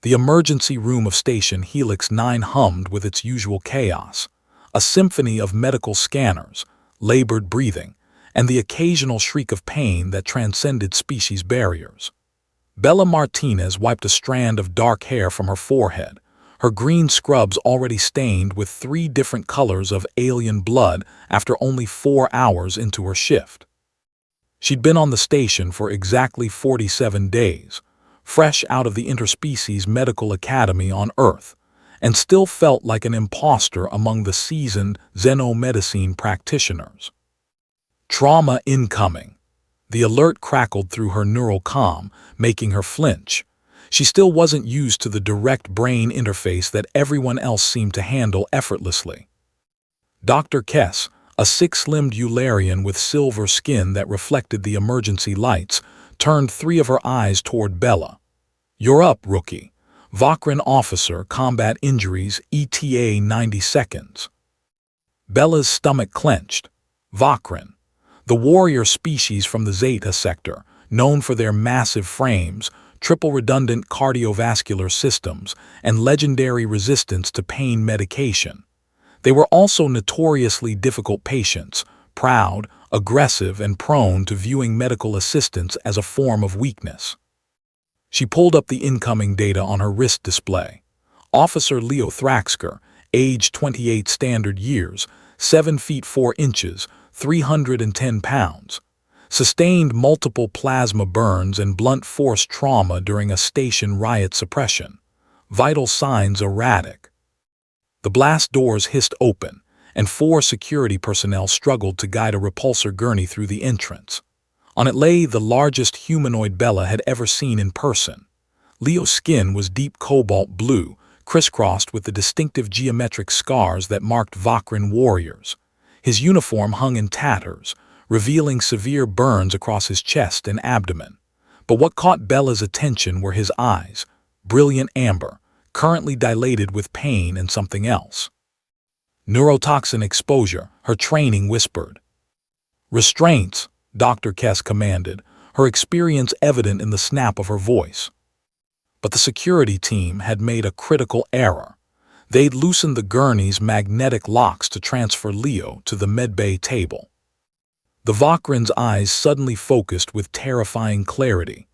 The emergency room of Station Helix 9 hummed with its usual chaos, a symphony of medical scanners, labored breathing, and the occasional shriek of pain that transcended species barriers. Bella Martinez wiped a strand of dark hair from her forehead, her green scrubs already stained with 3 different colors of alien blood after only 4 hours into her shift. She'd been on the station for exactly 47 days, fresh out of the Interspecies Medical Academy on Earth, and still felt like an imposter among the seasoned xenomedicine practitioners. Trauma incoming. The alert crackled through her neural comm, making her flinch. She still wasn't used to the direct brain interface that everyone else seemed to handle effortlessly. Dr. Kess, a 6-limbed Eularian with silver skin that reflected the emergency lights, turned 3 of her eyes toward Bella. "You're up, rookie. Vakran officer, combat injuries, ETA 90 seconds. Bella's stomach clenched. Vakran, the warrior species from the Zeta sector, known for their massive frames, triple-redundant cardiovascular systems, and legendary resistance to pain medication. They were also notoriously difficult patients, proud, aggressive, and prone to viewing medical assistance as a form of weakness." She pulled up the incoming data on her wrist display. Officer Leo Thraxker, age 28 standard years, 7 feet 4 inches, 310 pounds. Sustained multiple plasma burns and blunt force trauma during a station riot suppression. Vital signs erratic. The blast doors hissed open, and 4 security personnel struggled to guide a repulsor gurney through the entrance. On it lay the largest humanoid Bella had ever seen in person. Leo's skin was deep cobalt blue, crisscrossed with the distinctive geometric scars that marked Vakran warriors. His uniform hung in tatters, revealing severe burns across his chest and abdomen. But what caught Bella's attention were his eyes, brilliant amber, currently dilated with pain and something else. "Neurotoxin exposure," her training whispered. "Restraints," Dr. Kess commanded, her experience evident in the snap of her voice. But the security team had made a critical error. They'd loosened the gurney's magnetic locks to transfer Leo to the medbay table. The Vakran's eyes suddenly focused with terrifying clarity.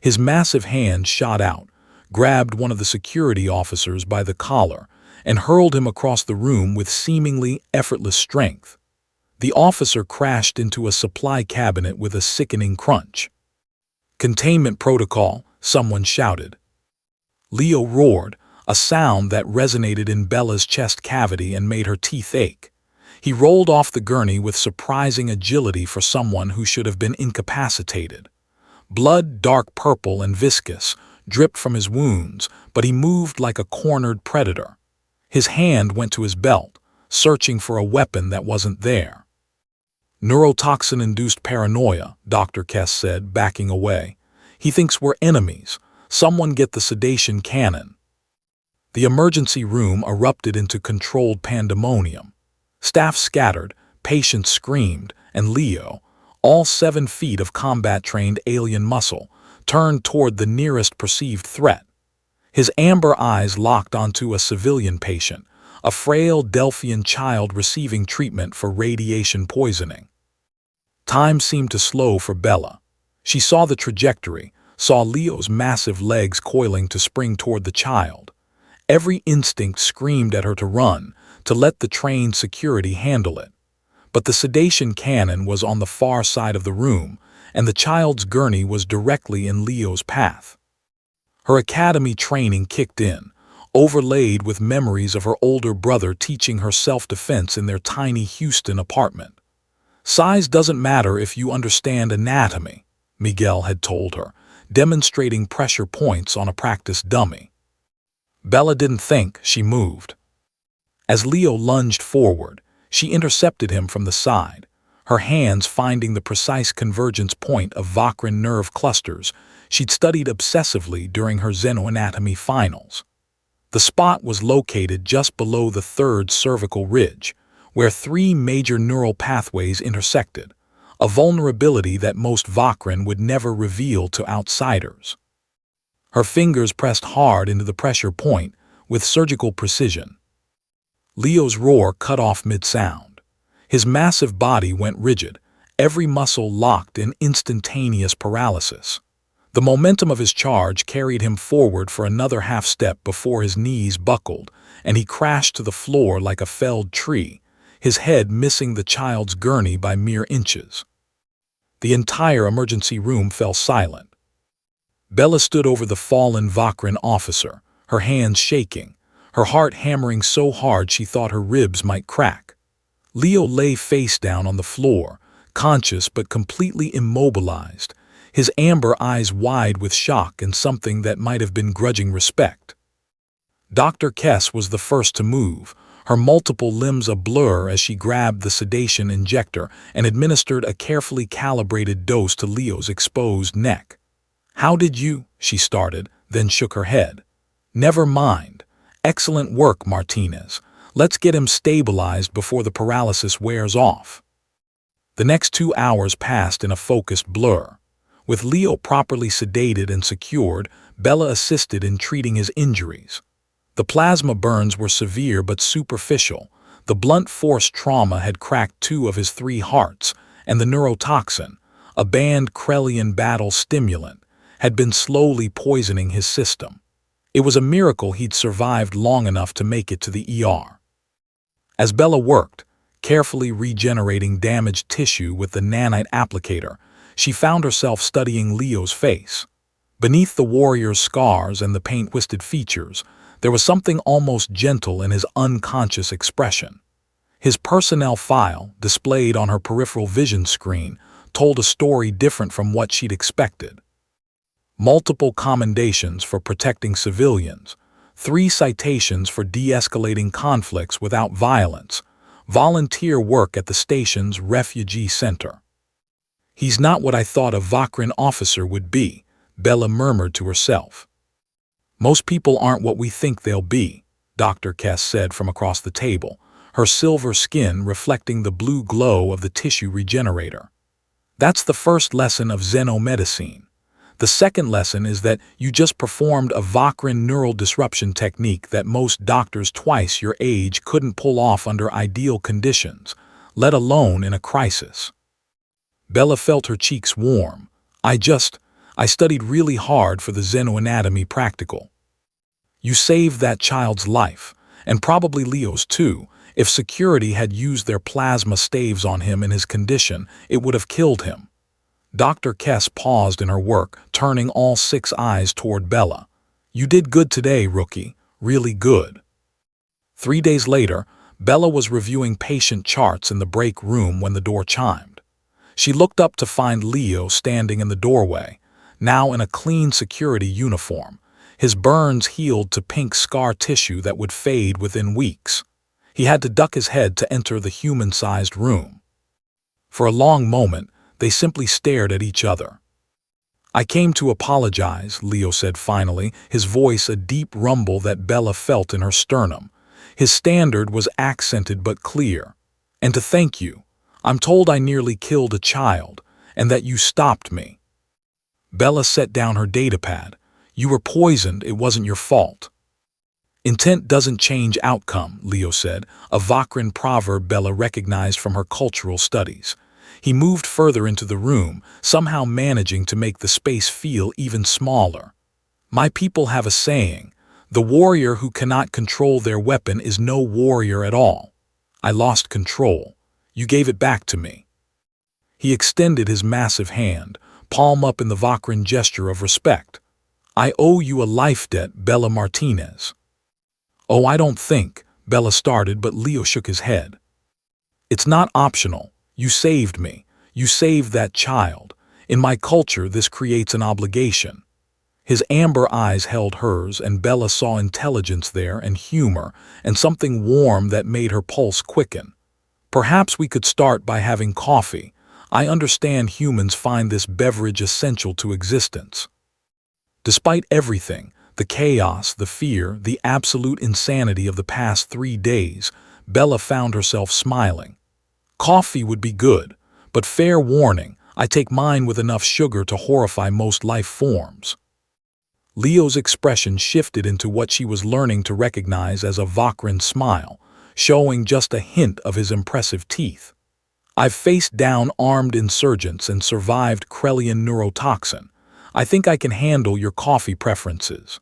His massive hand shot out, grabbed one of the security officers by the collar, and hurled him across the room with seemingly effortless strength. The officer crashed into a supply cabinet with a sickening crunch. "Containment protocol," someone shouted. Leo roared, a sound that resonated in Bella's chest cavity and made her teeth ache. He rolled off the gurney with surprising agility for someone who should have been incapacitated. Blood, dark purple and viscous, dripped from his wounds, but he moved like a cornered predator. His hand went to his belt, searching for a weapon that wasn't there. "Neurotoxin-induced paranoia," Dr. Kess said, backing away. "He thinks we're enemies. Someone get the sedation cannon." The emergency room erupted into controlled pandemonium. Staff scattered, patients screamed, and Leo, all 7 feet of combat-trained alien muscle, turned toward the nearest perceived threat. His amber eyes locked onto a civilian patient, a frail Delphian child receiving treatment for radiation poisoning. Time seemed to slow for Bella. She saw the trajectory, saw Leo's massive legs coiling to spring toward the child. Every instinct screamed at her to run, to let the trained security handle it. But the sedation cannon was on the far side of the room, and the child's gurney was directly in Leo's path. Her academy training kicked in, overlaid with memories of her older brother teaching her self-defense in their tiny Houston apartment. "Size doesn't matter if you understand anatomy," Miguel had told her, demonstrating pressure points on a practice dummy. Bella didn't think, she moved. As Leo lunged forward, she intercepted him from the side, her hands finding the precise convergence point of Vakran nerve clusters she'd studied obsessively during her xenoanatomy finals. The spot was located just below the 3rd cervical ridge, where 3 major neural pathways intersected, a vulnerability that most Vakran would never reveal to outsiders. Her fingers pressed hard into the pressure point with surgical precision. Leo's roar cut off mid-sound. His massive body went rigid, every muscle locked in instantaneous paralysis. The momentum of his charge carried him forward for another half-step before his knees buckled, and he crashed to the floor like a felled tree, his head missing the child's gurney by mere inches. The entire emergency room fell silent. Bella stood over the fallen Vakrin officer, her hands shaking, her heart hammering so hard she thought her ribs might crack. Leo lay face down on the floor, conscious but completely immobilized, his amber eyes wide with shock and something that might have been grudging respect. Dr. Kess was the first to move, her multiple limbs a blur as she grabbed the sedation injector and administered a carefully calibrated dose to Leo's exposed neck. "How did you?" she started, then shook her head. "Never mind. Excellent work, Martinez. Let's get him stabilized before the paralysis wears off." The next 2 hours passed in a focused blur. With Leo properly sedated and secured, Bella assisted in treating his injuries. The plasma burns were severe but superficial. The blunt force trauma had cracked 2 of his 3 hearts, and the neurotoxin, a banned Krellian battle stimulant, had been slowly poisoning his system. It was a miracle he'd survived long enough to make it to the ER. As Bella worked, carefully regenerating damaged tissue with the nanite applicator, she found herself studying Leo's face. Beneath the warrior's scars and the paint-twisted features, there was something almost gentle in his unconscious expression. His personnel file, displayed on her peripheral vision screen, told a story different from what she'd expected. Multiple commendations for protecting civilians, 3 citations for de-escalating conflicts without violence, volunteer work at the station's refugee center. "He's not what I thought a Vakrin officer would be," Bella murmured to herself. "Most people aren't what we think they'll be," Dr. Kess said from across the table, her silver skin reflecting the blue glow of the tissue regenerator. "That's the first lesson of xenomedicine. The second lesson is that you just performed a Vakrin neural disruption technique that most doctors twice your age couldn't pull off under ideal conditions, let alone in a crisis." Bella felt her cheeks warm. I studied really hard for the xenoanatomy practical." "You saved that child's life, and probably Leo's too. If security had used their plasma staves on him in his condition, it would have killed him." Dr. Kess paused in her work, turning all 6 eyes toward Bella. "You did good today, rookie. Really good." 3 days later, Bella was reviewing patient charts in the break room when the door chimed. She looked up to find Leo standing in the doorway, now in a clean security uniform, his burns healed to pink scar tissue that would fade within weeks. He had to duck his head to enter the human-sized room. For a long moment, they simply stared at each other. "I came to apologize," Leo said finally, his voice a deep rumble that Bella felt in her sternum. His standard was accented but clear. "And to thank you. I'm told I nearly killed a child, and that you stopped me." Bella set down her datapad. "You were poisoned, it wasn't your fault." "Intent doesn't change outcome," Leo said, a Vakrin proverb Bella recognized from her cultural studies. He moved further into the room, somehow managing to make the space feel even smaller. "My people have a saying, the warrior who cannot control their weapon is no warrior at all. I lost control. You gave it back to me." He extended his massive hand, palm up in the Vakrin gesture of respect. "I owe you a life debt, Bella Martinez." "Oh, I don't think," Bella started, but Leo shook his head. "It's not optional. You saved me. You saved that child. In my culture, this creates an obligation." His amber eyes held hers, and Bella saw intelligence there and humor and something warm that made her pulse quicken. "Perhaps we could start by having coffee. I understand humans find this beverage essential to existence." Despite everything, the chaos, the fear, the absolute insanity of the past 3 days, Bella found herself smiling. "Coffee would be good, but fair warning, I take mine with enough sugar to horrify most life forms." Leo's expression shifted into what she was learning to recognize as a Vakran smile, showing just a hint of his impressive teeth. I've faced down armed insurgents and survived Krellian neurotoxin. I think I can handle your coffee preferences.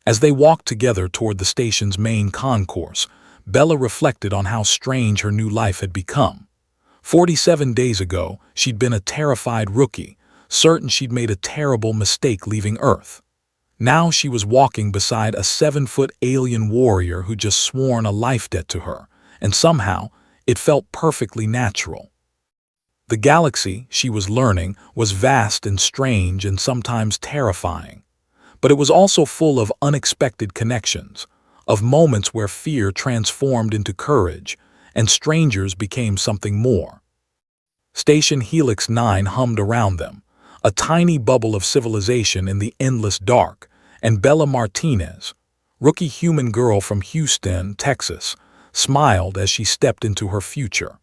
As they walked together toward the station's main concourse, Bella reflected on how strange her new life had become. 47 days ago, she'd been a terrified rookie, certain she'd made a terrible mistake leaving Earth. Now she was walking beside a 7-foot alien warrior who'd just sworn a life debt to her, and somehow, it felt perfectly natural. The galaxy, she was learning, was vast and strange and sometimes terrifying. But it was also full of unexpected connections, of moments where fear transformed into courage, and strangers became something more. Station Helix 9 hummed around them, a tiny bubble of civilization in the endless dark, and Bella Martinez, rookie human girl from Houston, Texas, smiled as she stepped into her future.